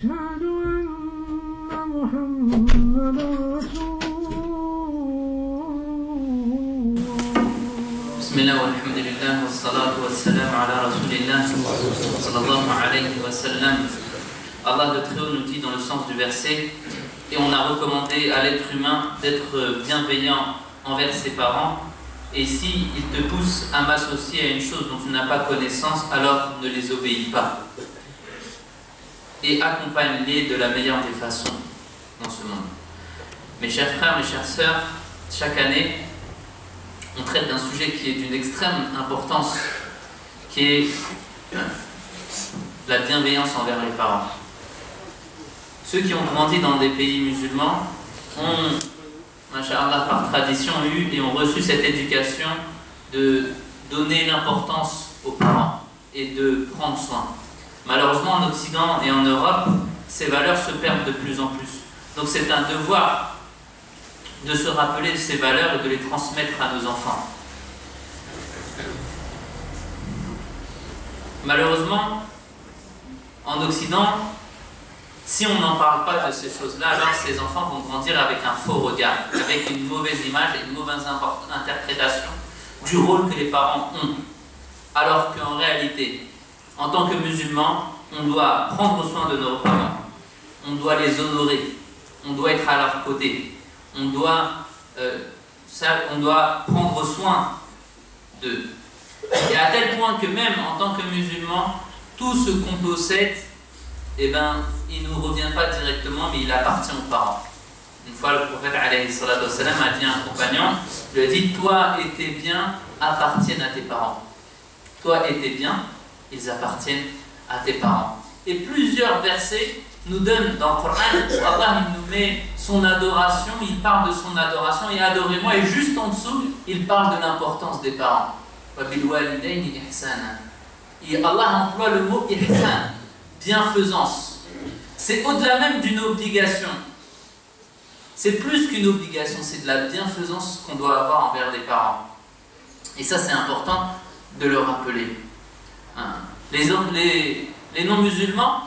أشهد أن محمدا رسول الله. بسم الله والحمد لله والصلاة والسلام على رسول الله sallallahu alayhi wa sallam. Allah de Très-Haut nous dit dans le sens du verset: et on a recommandé à l'être humain d'être bienveillant envers ses parents, et si ils te poussent à m'associer à une chose dont tu n'as pas connaissance, alors ne les obéis pas. Et accompagne-les de la meilleure des façons dans ce monde. Mes chers frères, mes chères sœurs, chaque année, on traite d'un sujet qui est d'une extrême importance, qui est la bienveillance envers les parents. Ceux qui ont grandi dans des pays musulmans ont, masha'Allah, par tradition, eu et ont reçu cette éducation de donner l'importance aux parents et de prendre soin. Malheureusement, en Occident et en Europe, ces valeurs se perdent de plus en plus. Donc c'est un devoir de se rappeler de ces valeurs et de les transmettre à nos enfants. Malheureusement, en Occident, si on n'en parle pas de ces choses-là, alors ces enfants vont grandir avec un faux regard, avec une mauvaise image et une mauvaise interprétation du rôle que les parents ont. Alors qu'en réalité, en tant que musulmans, on doit prendre soin de nos parents, on doit les honorer, on doit être à leur côté, on doit prendre soin d'eux. Et à tel point que même en tant que musulmans, tout ce qu'on possède, eh ben, il ne nous revient pas directement, mais il appartient aux parents. Une fois, le prophète alayhi salatu wassalam a dit à un compagnon, il lui a dit: toi et tes biens appartiennent à tes parents. Toi et tes biens, ils appartiennent à tes parents. Et plusieurs versets nous donnent dans le Coran où Allah nous met son adoration, il parle de son adoration et adorez-moi, et juste en dessous, il parle de l'importance des parents. Et Allah emploie le mot ihsan, bienfaisance. C'est au-delà même d'une obligation. C'est plus qu'une obligation, c'est de la bienfaisance qu'on doit avoir envers les parents. Et ça, c'est important de le rappeler. Les non-musulmans,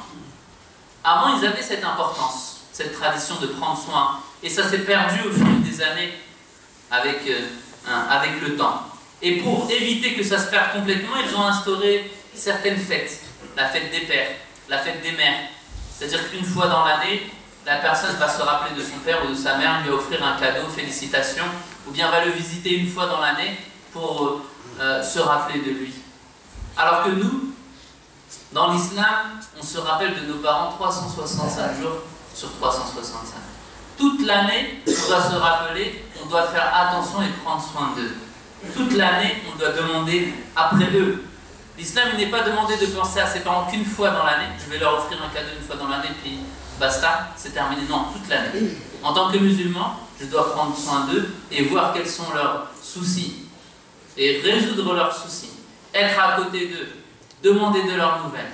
avant, ils avaient cette importance, cette tradition de prendre soin. Et ça s'est perdu au fil des années avec le temps. Et pour éviter que ça se perde complètement, ils ont instauré certaines fêtes. La fête des pères, la fête des mères. C'est-à-dire qu'une fois dans l'année, la personne va se rappeler de son père ou de sa mère, lui offrir un cadeau, félicitations, ou bien va le visiter une fois dans l'année pour se rappeler de lui. Alors que nous, dans l'islam, on se rappelle de nos parents 365 jours sur 365. Toute l'année, on doit se rappeler, on doit faire attention et prendre soin d'eux. Toute l'année, on doit demander après eux. L'islam n'est pas demandé de penser à ses parents qu'une fois dans l'année. Je vais leur offrir un cadeau une fois dans l'année, puis basta, c'est terminé. Non, toute l'année. En tant que musulman, je dois prendre soin d'eux et voir quels sont leurs soucis et résoudre leurs soucis. Être à côté d'eux, demander de leurs nouvelles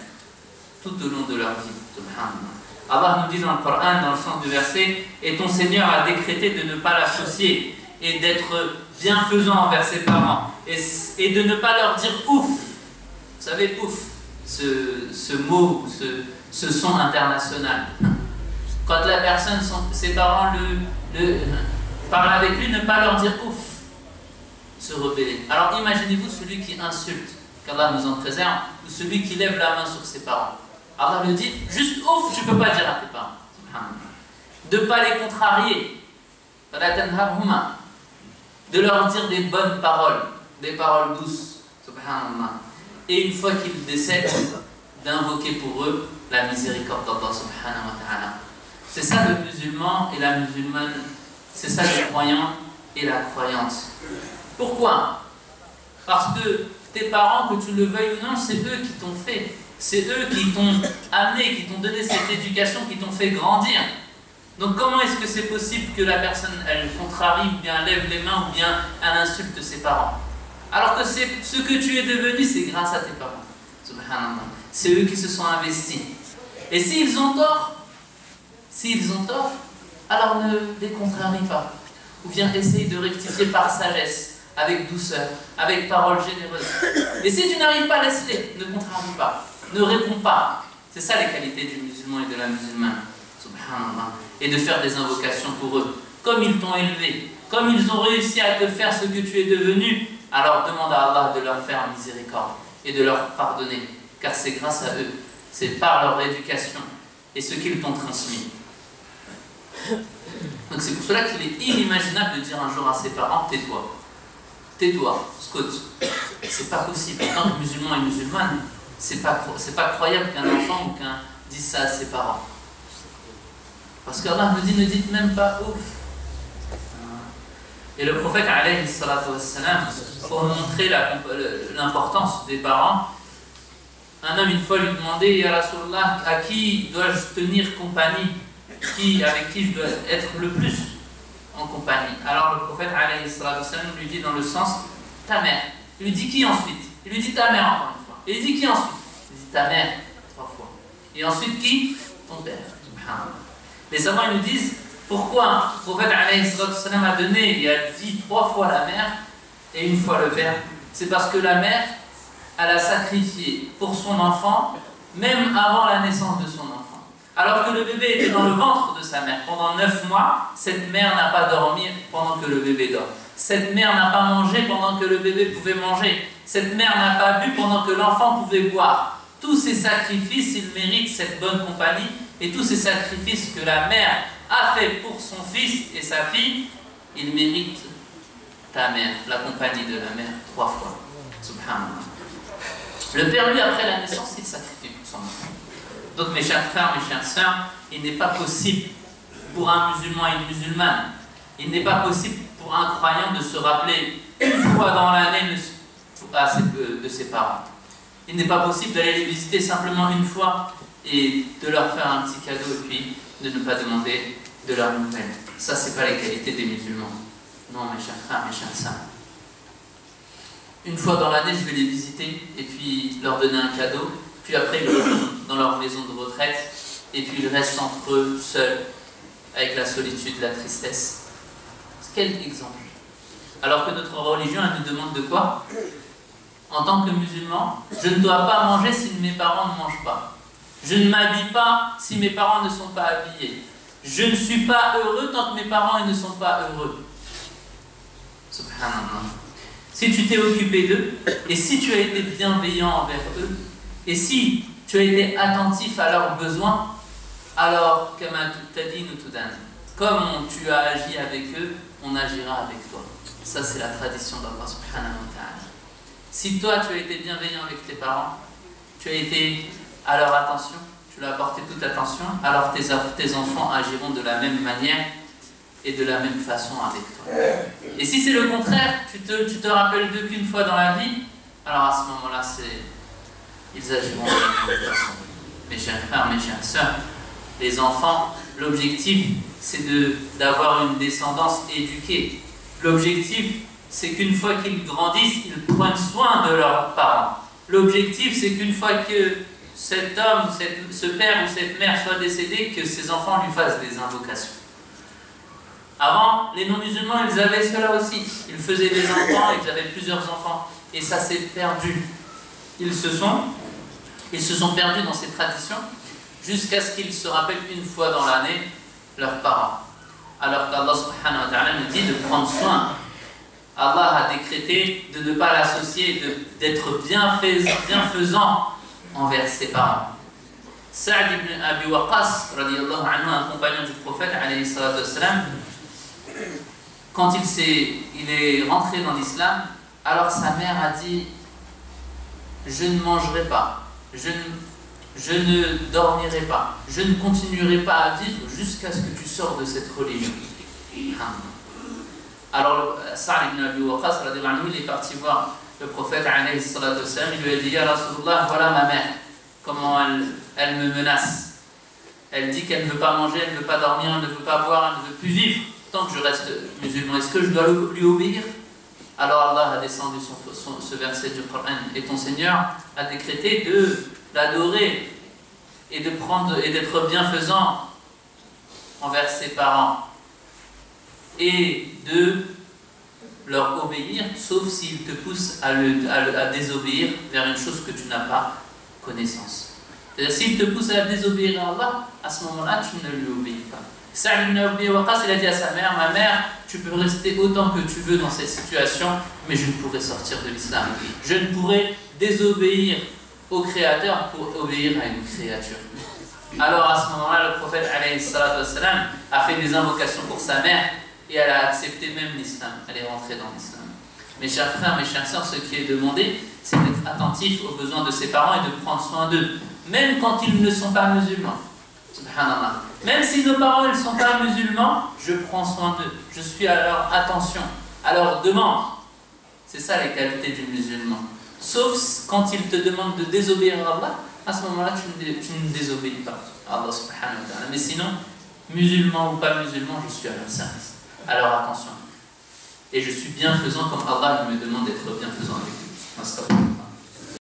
tout au long de leur vie. Subhanallah. Allah nous dit dans le Coran, dans le sens du verset: et ton Seigneur a décrété de ne pas l'associer et d'être bienfaisant envers ses parents et de ne pas leur dire ouf. Vous savez, ouf, ce mot, ce son international. Quand la personne, ses parents parlent avec lui, ne pas leur dire ouf, se rebeller. Alors imaginez-vous celui qui insulte, qu'Allah nous en préserve, ou celui qui lève la main sur ses parents. Allah lui dit, juste ouf, tu ne peux pas dire à tes parents. De ne pas les contrarier. De leur dire des bonnes paroles, des paroles douces. Subhanallah. Et une fois qu'ils décèdent, d'invoquer pour eux la miséricorde d'Allah subhanahu wa ta'ala. C'est ça le musulman et la musulmane, c'est ça le croyant et la croyante. Pourquoi? Parce que tes parents, que tu le veuilles ou non, c'est eux qui t'ont fait. C'est eux qui t'ont amené, qui t'ont donné cette éducation, qui t'ont fait grandir. Donc comment est-ce que c'est possible que la personne, elle contrarie, ou bien lève les mains, ou bien elle insulte ses parents? Alors que ce que tu es devenu, c'est grâce à tes parents. Subhanallah. C'est eux qui se sont investis. Et s'ils ont tort, alors ne les contrarie pas. Ou bien essaye de rectifier par sagesse, avec douceur, avec parole généreuse. Et si tu n'arrives pas, laisse-les, ne contrarie pas, ne réponds pas. C'est ça les qualités du musulman et de la musulmane. Subhanallah. Et de faire des invocations pour eux. Comme ils t'ont élevé, comme ils ont réussi à te faire ce que tu es devenu, alors demande à Allah de leur faire miséricorde et de leur pardonner. Car c'est grâce à eux, c'est par leur éducation et ce qu'ils t'ont transmis. Donc c'est pour cela qu'il est inimaginable de dire un jour à ses parents, tais-toi. Tais-toi, scout. C'est pas possible. En tant que musulman et musulmane, c'est pas croyable qu'un enfant ou qu'un dise ça à ses parents. Parce qu'Allah nous dit, ne dites même pas ouf. Et le prophète, alayhi salatu wassalam, pour montrer l'importance des parents, un homme une fois lui demandait, Ya Rasulallah, à qui dois-je tenir compagnie, avec qui je dois être le plus en compagnie? Alors le prophète, alayhi salatu wassalam, lui dit dans le sens, ta mère. Il lui dit qui ensuite? Il lui dit ta mère encore une fois. Et il dit qui ensuite? Il dit ta mère 3 fois. Et ensuite qui? Ton père. Les savants ils nous disent pourquoi le prophète alayhi sallam a donné et a dit 3 fois la mère et 1 fois le père. C'est parce que la mère, elle a sacrifié pour son enfant même avant la naissance de son enfant. Alors que le bébé était dans le ventre de sa mère pendant 9 mois, cette mère n'a pas dormi pendant que le bébé dort. Cette mère n'a pas mangé pendant que le bébé pouvait manger. Cette mère n'a pas bu pendant que l'enfant pouvait boire. Tous ces sacrifices, ils méritent cette bonne compagnie. Et tous ces sacrifices que la mère a fait pour son fils et sa fille, ils méritent ta mère, la compagnie de la mère 3 fois. Subhanallah. Le père, lui, après la naissance, il sacrifie pour son enfant. Donc mes chers frères, mes chères sœurs, il n'est pas possible pour un musulman et une musulmane, il n'est pas possible pour un croyant de se rappeler 1 fois dans l'année de ses parents. Il n'est pas possible d'aller les visiter simplement 1 fois et de leur faire un petit cadeau et puis de ne pas demander de leurs nouvelles. Ça, c'est pas les qualités des musulmans. Non, mes chers frères, mes chères sœurs. 1 fois dans l'année, je vais les visiter et puis leur donner un cadeau. Puis après, ils vont dans leur maison de retraite et puis ils restent entre eux, seuls, avec la solitude, la tristesse. Quel exemple! Alors que notre religion, elle nous demande de quoi? En tant que musulman, je ne dois pas manger si mes parents ne mangent pas. Je ne m'habille pas si mes parents ne sont pas habillés. Je ne suis pas heureux tant que mes parents ne sont pas heureux. Subhanallah. Si tu t'es occupé d'eux, et si tu as été bienveillant envers eux, et si tu as été attentif à leurs besoins, alors, comme tu as agi avec eux, on agira avec toi. Ça, c'est la tradition d'Allah subhanahu wa ta'ala. Si toi, tu as été bienveillant avec tes parents, tu as été à leur attention, tu leur as apporté toute attention, alors tes enfants agiront de la même manière et de la même façon avec toi. Et si c'est le contraire, tu te rappelles d'eux qu'une fois dans la vie, alors à ce moment-là, ils agiront de la même façon. Mes chers frères, mes chères sœurs, les enfants, l'objectif, c'est d'avoir une descendance éduquée. L'objectif, c'est qu'une fois qu'ils grandissent, ils prennent soin de leurs parents. L'objectif, c'est qu'une fois que cet homme, ce père ou cette mère soit décédé, que ses enfants lui fassent des invocations. Avant, les non-musulmans, ils avaient cela aussi. Ils faisaient des enfants, ils avaient plusieurs enfants. Et ça s'est perdu. Ils se sont perdus dans ces traditions jusqu'à ce qu'ils se rappellent 1 fois dans l'année leurs parents. Alors qu'Allah subhanahu wa ta'ala nous dit de prendre soin. Allah a décrété de ne pas l'associer, d'être bienfaisant envers ses parents. Sa'd ibn Abi Waqqas, radiyallahu anhu, un compagnon du prophète, alayhi salatu wassalam, quand il est rentré dans l'islam, alors sa mère a dit: je ne mangerai pas, je ne dormirai pas, je ne continuerai pas à vivre jusqu'à ce que tu sors de cette religion. Alors Sa'd ibn Abi Waqqas, il est parti voir le prophète, alayhi salatu wassalam, il lui a dit: Ya Rasulullah, voilà ma mère, comment elle me menace. Elle dit qu'elle ne veut pas manger, elle ne veut pas dormir, elle ne veut pas boire, elle ne veut plus vivre tant que je reste musulman. Est-ce que je dois lui obéir? Alors Allah a descendu ce verset du Coran, et ton Seigneur a décrété de l'adorer et d'être bienfaisant envers ses parents et de leur obéir, sauf s'ils te poussent à désobéir vers une chose que tu n'as pas connaissance. C'est-à-dire, s'il te pousse à désobéir à Allah, à ce moment-là, tu ne lui obéis pas. Sa'd ibn Abi Waqqas, il a dit à sa mère, ma mère, tu peux rester autant que tu veux dans cette situation, mais je ne pourrai sortir de l'islam. Je ne pourrai désobéir au Créateur pour obéir à une créature. Alors à ce moment-là, le prophète alayhi salatu wassalam, a fait des invocations pour sa mère et elle a accepté même l'islam. Elle est rentrée dans l'islam. Mes chers frères, mes chères sœurs, ce qui est demandé, c'est d'être attentif aux besoins de ses parents et de prendre soin d'eux, même quand ils ne sont pas musulmans. Subhanallah. Même si nos parents ne sont pas musulmans, je prends soin d'eux. Je suis à leur attention, à leur demande. C'est ça les qualités du musulman. Sauf quand il te demande de désobéir à Allah, à ce moment-là, tu ne désobéis pas à Allah subhanahu wa ta'ala. Mais sinon, musulman ou pas musulman, je suis à leur service, à leur attention. Et je suis bienfaisant comme Allah me demande d'être bienfaisant avec eux.